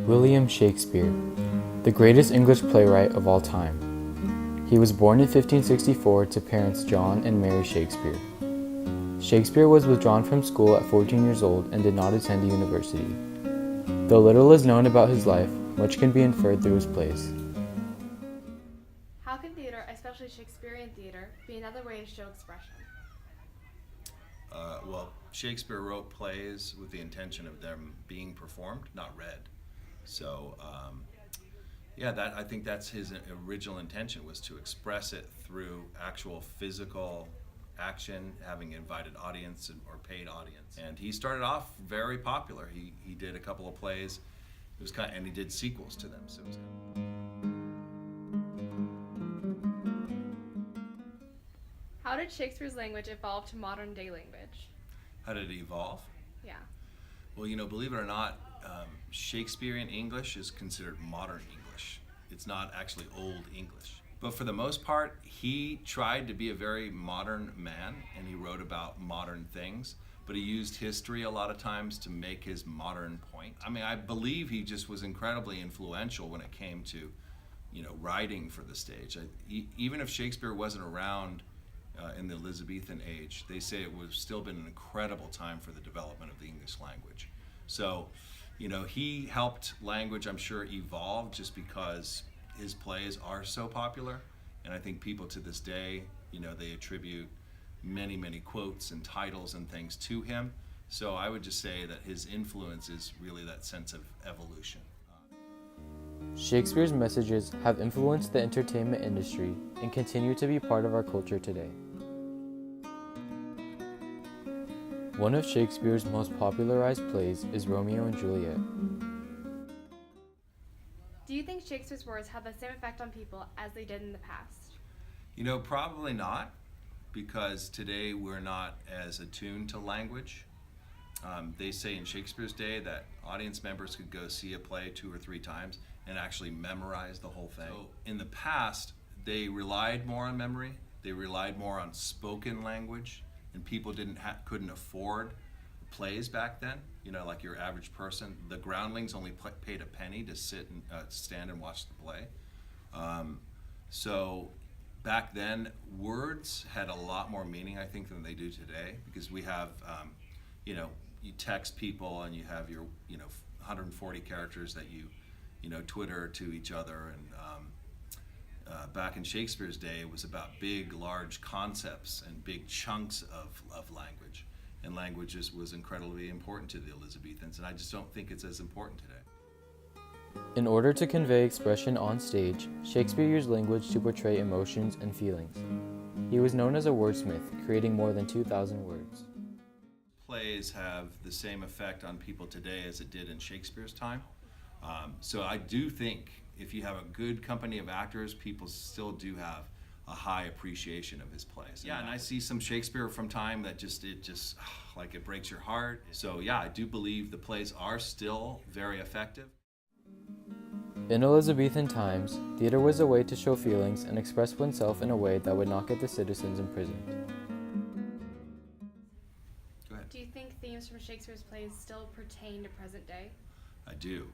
William Shakespeare, the greatest English playwright of all time. He was born in 1564 to parents John and Mary Shakespeare. Shakespeare was withdrawn from school at 14 years old and did not attend a university. Though little is known about his life, much can be inferred through his plays. How can theater, especially Shakespearean theater, be another way to show expression? Well, Shakespeare wrote plays with the intention of them being performed, not read. So, I think that's his original intention, was to express it through actual physical action, having invited audience or paid audience. And he started off very popular. He did a couple of plays. It was and he did sequels to them. So it was How did Shakespeare's language evolve to modern day language? How did it evolve? Yeah. Well, believe it or not, Shakespearean English is considered modern English. It's not actually old English. But for the most part, he tried to be a very modern man, and he wrote about modern things, but he used history a lot of times to make his modern point. I believe he just was incredibly influential when it came to, writing for the stage. Even if Shakespeare wasn't around in the Elizabethan age, they say it would have still been an incredible time for the development of the English language. So, he helped language, I'm sure, evolve just because his plays are so popular. And I think people to this day, they attribute many, many quotes and titles and things to him. So I would just say that his influence is really that sense of evolution. Shakespeare's messages have influenced the entertainment industry and continue to be part of our culture today. One of Shakespeare's most popularized plays is Romeo and Juliet. Do you think Shakespeare's words have the same effect on people as they did in the past? Probably not, because today we're not as attuned to language. They say in Shakespeare's day that audience members could go see a play 2 or 3 times and actually memorize the whole thing. So in the past, they relied more on memory. They relied more on spoken language, and people couldn't afford plays back then. Like your average person, the groundlings only paid a penny to sit and stand and watch the play. So back then, words had a lot more meaning, I think, than they do today, because we have, you text people and you have your, 140 characters that you Twitter to each other. And back in Shakespeare's day, it was about big, large concepts and big chunks of language. And language was incredibly important to the Elizabethans, and I just don't think it's as important today. In order to convey expression on stage, Shakespeare used language to portray emotions and feelings. He was known as a wordsmith, creating more than 2,000 words. Plays have the same effect on people today as it did in Shakespeare's time. So I do think if you have a good company of actors, people still do have a high appreciation of his plays. Yeah, and I see some Shakespeare from time that it breaks your heart. So yeah, I do believe the plays are still very effective. In Elizabethan times, theater was a way to show feelings and express oneself in a way that would not get the citizens imprisoned. Go ahead. Do you think themes from Shakespeare's plays still pertain to present day? I do.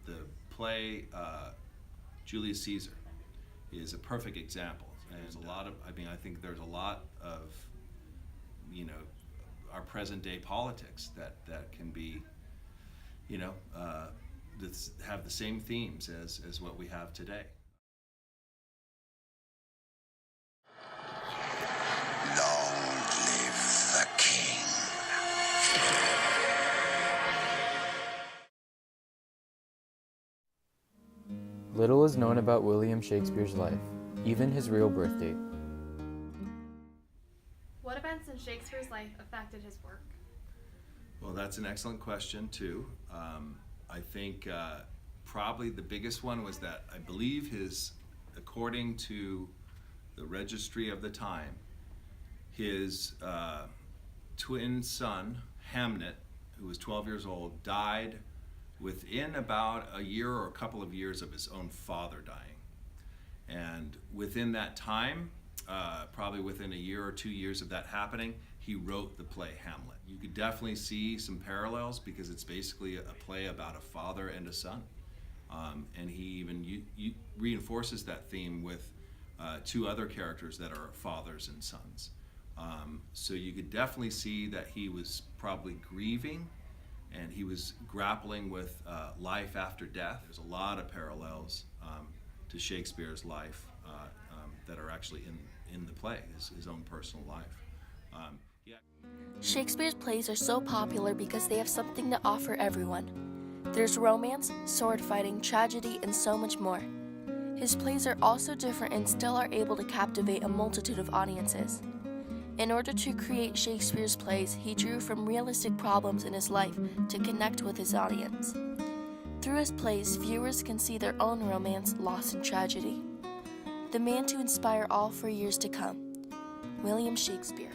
The play Julius Caesar is a perfect example. And there's a lot of, I think there's a lot of, our present day politics that can be, that have the same themes as what we have today. Long live the king. Little is known about William Shakespeare's life, even his real birth date. What events in Shakespeare's life affected his work? Well, that's an excellent question, too. I think probably the biggest one was that I believe according to the registry of the time, his twin son, Hamnet, who was 12 years old, died within about a year or a couple of years of his own father dying. And within that time, probably within a year or 2 years of that happening, he wrote the play Hamlet. You could definitely see some parallels because it's basically a play about a father and a son. And he even reinforces that theme with two other characters that are fathers and sons. So you could definitely see that he was probably grieving and he was grappling with life after death. There's a lot of parallels to Shakespeare's life that are actually in the play, his own personal life. Yeah. Shakespeare's plays are so popular because they have something to offer everyone. There's romance, sword fighting, tragedy, and so much more. His plays are also different and still are able to captivate a multitude of audiences. In order to create Shakespeare's plays, he drew from realistic problems in his life to connect with his audience. Through his plays, viewers can see their own romance, loss, and tragedy. The man to inspire all for years to come, William Shakespeare.